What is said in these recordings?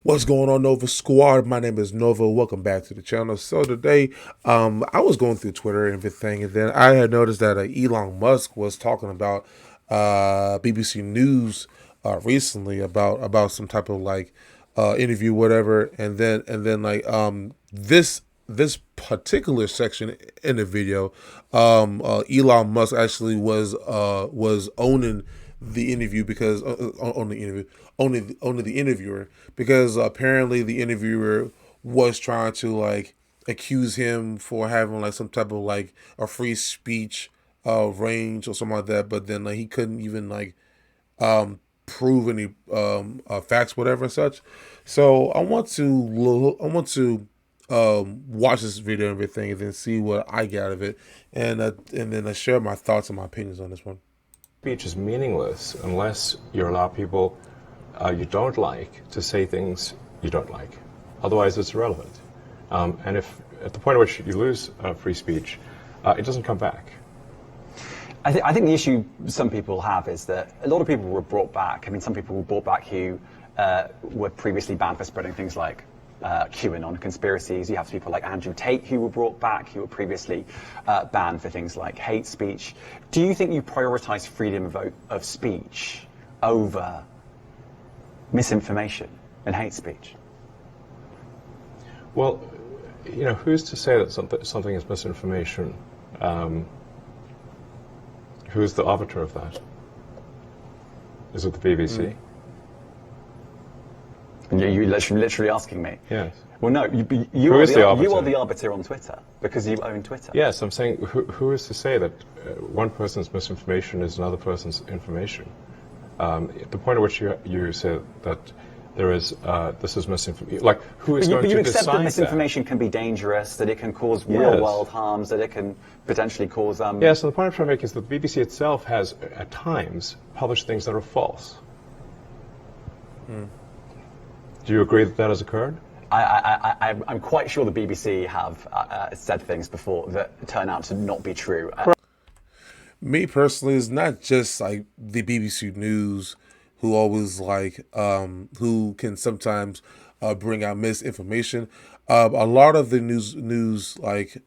What's going on, Nova Squad? My name is Nova. Welcome back to the channel. So today, I was going through Twitter and everything, and then I had noticed that Elon Musk was talking about BBC News recently about some type of like interview, whatever, and then like this particular section in the video, Elon Musk actually was owning the interview because on the interview only the interviewer because apparently the interviewer was trying to like accuse him for having like some type of like a free speech range or something like that, but then like he couldn't even like prove any facts, whatever and such. So I want to watch this video and everything, and then see what I get out of it, and then I share my thoughts and my opinions on this one. Speech is meaningless unless you allow people you don't like to say things you don't like. Otherwise, it's irrelevant. And if at the point at which you lose free speech, it doesn't come back. I think the issue some people have is that a lot of people were brought back. I mean, some people were brought back who were previously banned for spreading things like QAnon conspiracies. You have people like Andrew Tate who were brought back, who were previously banned for things like hate speech. Do you think you prioritize freedom of speech over misinformation and hate speech? Well, you know, who's to say that something is misinformation? Who's the arbiter of that? Is it the BBC? You're literally asking me. Yes. Well, no, you are the arbiter on Twitter because you own Twitter. Yes, I'm saying who is to say that one person's misinformation is another person's information? At the point at which you say that there is this is misinformation, like who is going to decide that? But you accept that misinformation can be dangerous, that it can cause real-world harms, that it can potentially cause. Yeah. So the point I'm trying to make is that the BBC itself has at times published things that are false. Do you agree that that has occurred? I'm quite sure the BBC have said things before that turn out to not be true. Me personally, it's not just like the BBC News who always like who can sometimes bring out misinformation. A lot of the news like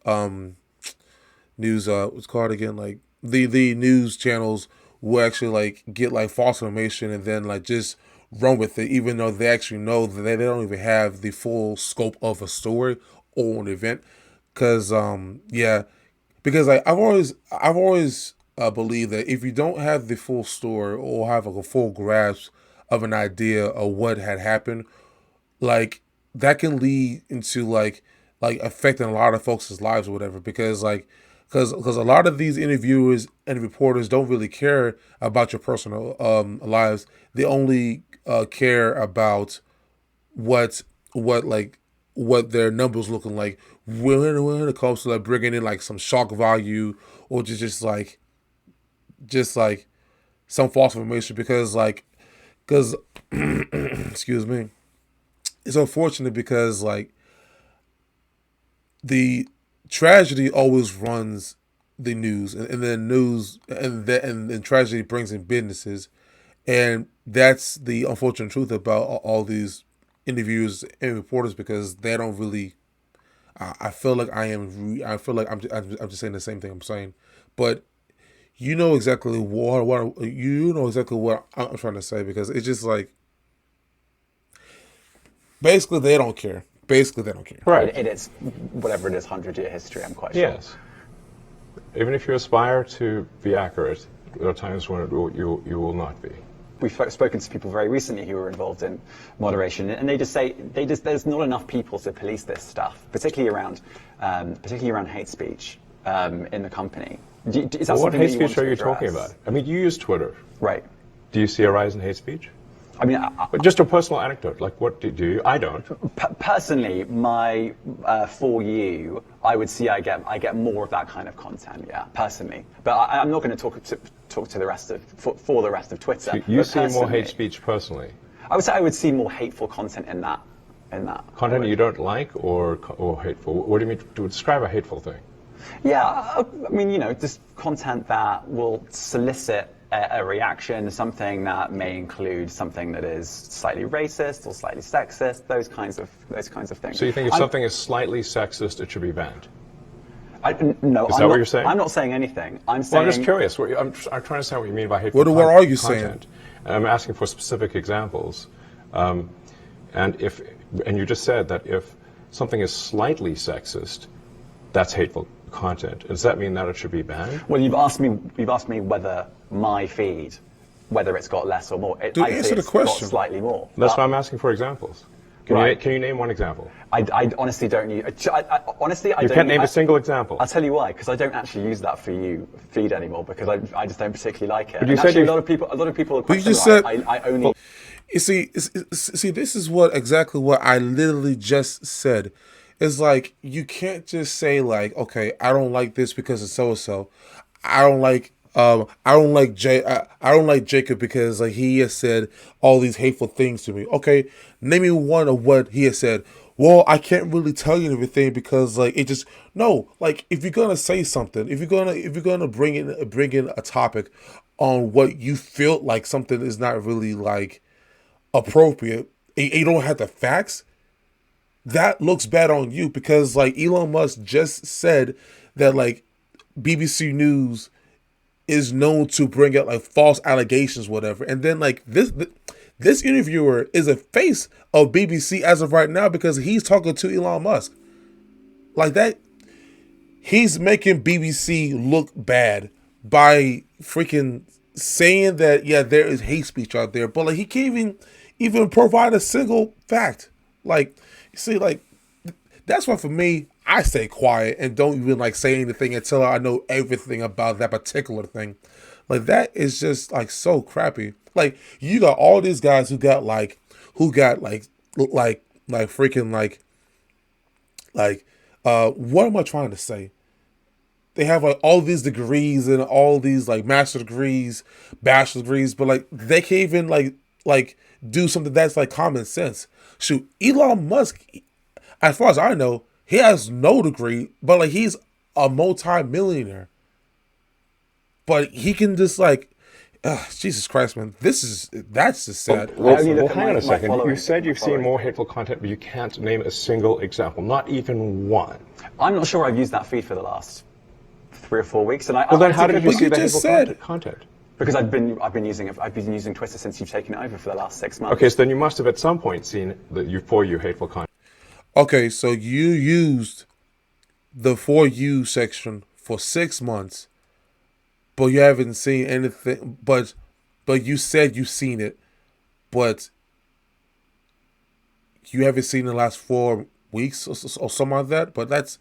news what's called again, like the news channels will actually like get like false information and then like just run with it, even though they actually know that they don't even have the full scope of a story or an event. Because yeah, because like I've always believed that if you don't have the full story or have like a full grasp of an idea of what had happened, like that can lead into like affecting a lot of folks' lives or whatever. Because like because a lot of these interviewers and reporters don't really care about your personal lives. They only care about what like what their numbers looking like when it comes to like bringing in like some shock value or just like some false information. Because excuse me, it's unfortunate because like the tragedy always runs the news, and then news and tragedy brings in businesses, and that's the unfortunate truth about all these interviews and reporters because they don't really. I feel like I feel like I'm just saying the same thing I'm saying, but you know exactly what you know exactly what I'm trying to say because it's just like basically they don't care. Basically, they don't care. Right. It is whatever it is, 100-year history. I'm quite sure. Yes. Even if you aspire to be accurate, there are times when you will not be. We've spoken to people very recently who were involved in moderation, and they just say there's not enough people to police this stuff, particularly around hate speech in the company. Is that What something hate that you speech want are you to talking address? about? I mean, you use Twitter. Right. Do you see a rise in hate speech? I mean, But just a personal anecdote, like what do you? I don't. personally, for you, I would see I get more of that kind of content. Yeah, personally, but I'm not going to talk to the rest of for the rest of Twitter. So you But see more personally, hate speech personally. I would say I would see more hateful content in that. Content you don't like or hateful? What do you mean to describe a hateful thing? Yeah, I mean, just content that will solicit a reaction, something that may include something that is slightly racist or slightly sexist, those kinds of things. So you think if something is slightly sexist, it should be banned? No, Is that what you're saying? I'm not saying anything. I'm Well, saying. I'm just curious. I'm trying to understand what you mean by hateful What are you content. saying? And I'm asking for specific examples. And you just said that if something is slightly sexist, that's hateful content. Does that mean that it should be banned? Well, you've asked me whether my feed, whether it's got less or more. Dude, I'd answer say the it's question. got slightly more. That's why I'm asking for examples. Right. Can you name one example? I honestly don't use. Honestly, I You don't. can't name a single example. I'll tell you why, because I don't actually use that for you feed anymore, because I just don't particularly like it. But you And said actually, you- a lot of people are But you quite just similar. said- I only. You see, this is exactly what I literally just said. It's like you can't just say like, okay, I don't like this because it's so and so. I don't like I don't like I don't like Jacob because like he has said all these hateful things to me. Okay, name me one of what he has said. Well, I can't really tell you everything because like it just no, like if you're gonna say something, if you're gonna bring in a topic on what you feel like something is not really like appropriate, and you don't have the facts, that looks bad on you because like Elon Musk just said that like BBC News is known to bring out like false allegations, whatever. And then like this interviewer is a face of BBC as of right now because he's talking to Elon Musk. Like that, he's making BBC look bad by freaking saying that yeah, there is hate speech out there, but like he can't even provide a single fact. Like you see, like that's why for me, I stay quiet and don't even like say anything until I know everything about that particular thing. Like that is just like so crappy. Like you got all these guys who got like freaking what am I trying to say? They have like all these degrees and all these like master degrees, bachelor degrees, but like they can't even like do something that's like common sense. Shoot, Elon Musk, as far as I know, he has no degree, but like he's a multi-millionaire. But he can just like, Jesus Christ, man, that's just sad. Well, only look at hang on my a second. following. You said you've My seen following. more hateful content, but you can't name a single example, not even one. I'm not sure I've used that feed for the last 3 or 4 weeks, and Well, then how did you But see you the just hateful said- content? Because I've been using Twitter since you've taken it over for the last 6 months. Okay, so then you must have at some point seen for you hateful content. Okay, so you used the For You section for 6 months, but you haven't seen anything. But you said you've seen it, but you haven't seen it in the last 4 weeks or something like that. But that's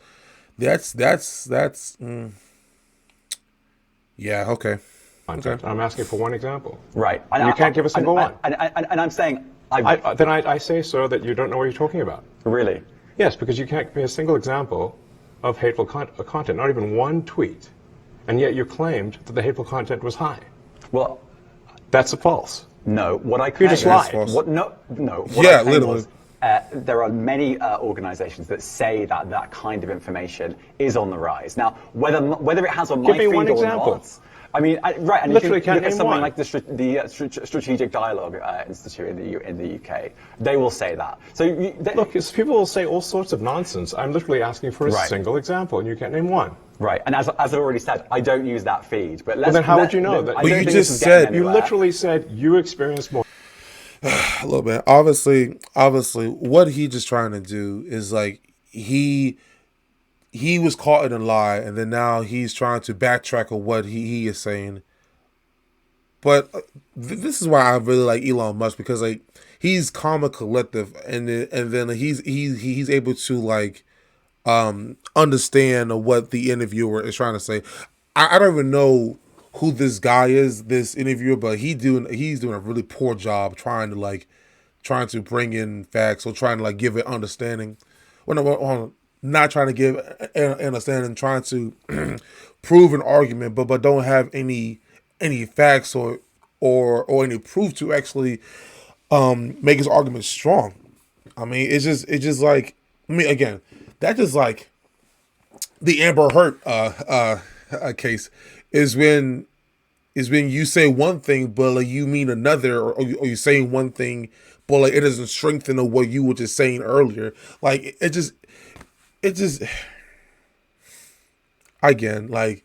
yeah, okay. Content. I'm asking for one example. Right. And you can't give a single one. And I'm saying, Then I say, sir, that you don't know what you're talking about. really. Yes, because you can't give me a single example of hateful content, not even one tweet, and yet you claimed that the hateful content was high. Well, That's false. no. What I claim just is- lied. What, no. What Yeah, I claim literally. was, there are many organizations that say that kind of information is on the rise. Now, whether it has on my Give me feed one or example. not. I mean, right, and Literally you can can't look at name something one. like the Strategic Dialogue Institute in the UK. They will say that. So Look, people will say all sorts of nonsense. I'm literally asking for a Right. single example, and you can't name one. right, and as I already said, I don't use that feed. But then how would you know that- I But don't you think just this is getting said- You anywhere. literally said you experienced more. A little bit. Obviously, what he just trying to do is like he was caught in a lie, and then now he's trying to backtrack on what he is saying. But this is why I really like Elon Musk because like he's calm and collective, and then he's able to like understand what the interviewer is trying to say. I don't even know who this guy is, this interviewer, but he's doing a really poor job trying to bring in facts or trying to like give it understanding. Well, not trying to give an understanding, trying to prove an argument, but don't have any facts or any proof to actually make his argument strong. I mean, it's just like, I mean, again, that's just like the Amber Heard case is when is when you say one thing, but like you mean another, or you're saying one thing, but like it doesn't strengthen of what you were just saying earlier. Like it just, again, like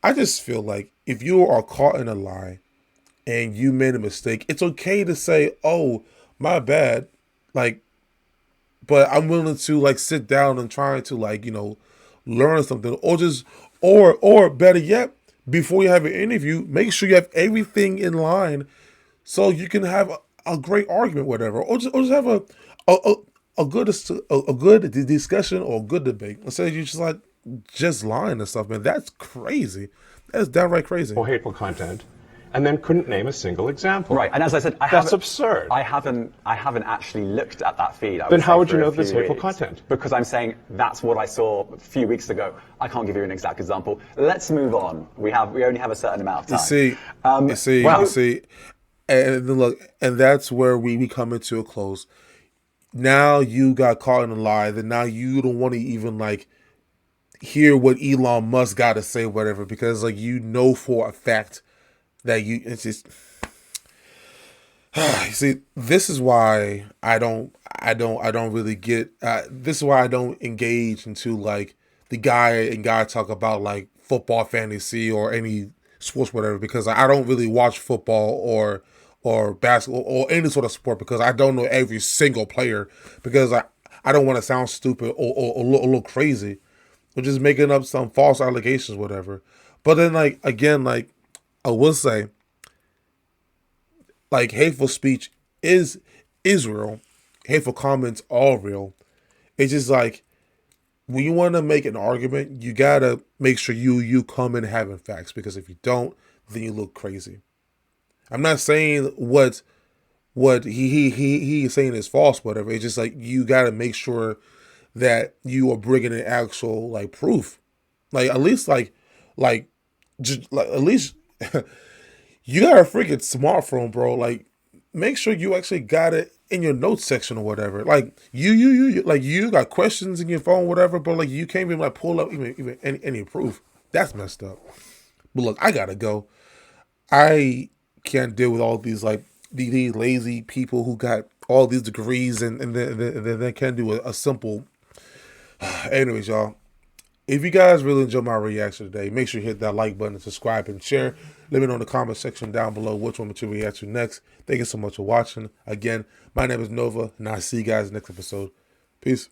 I just feel like if you are caught in a lie and you made a mistake, it's okay to say, "Oh, my bad." Like, but I'm willing to like sit down and try to like learn something, or just or better yet, before you have an interview, make sure you have everything in line so you can have a great argument, whatever, or just have a a, a good a good discussion or a good debate. Instead, you just lying and stuff, man. That's crazy. That's downright crazy. or hateful content, and then couldn't name a single example. Right, and as I said, That's absurd. I haven't actually looked at that feed. Then how would you know this hateful content? Because I'm saying that's what I saw a few weeks ago. I can't give you an exact example. Let's move on. We only have a certain amount of time. You see, and then look, and that's where we come into a close. Now you got caught in a lie. Then now you don't want to even like hear what Elon Musk got to say, whatever, because like for a fact that it's just. You see, this is why I don't really get. This is why I don't engage into like the guy talk about like football fantasy or any sports, whatever, because I don't really watch football or basketball or any sort of sport because I don't know every single player because I don't want to sound stupid or look crazy or just making up some false allegations, whatever. But then like again, like I will say, like hateful speech is real. Hateful comments are real. It's just like when you want to make an argument, you gotta make sure you come in having facts because if you don't, then you look crazy. I'm not saying what he is saying is false, whatever. It's just like you gotta make sure that you are bringing in actual like proof, like at least like just like at least you got a freaking smartphone, bro. Like, make sure you actually got it in your notes section or whatever. Like, you got questions in your phone, whatever, but like you can't even like pull up even any proof. That's messed up. But look, I gotta go. I can't deal with all these like these lazy people who got all these degrees and then they can't do a simple. Anyways, y'all. If you guys really enjoyed my reaction today, make sure you hit that like button, subscribe, and share. Let me know in the comment section down below which one to react to next. Thank you so much for watching. Again, my name is Nova, and I'll see you guys next episode. Peace.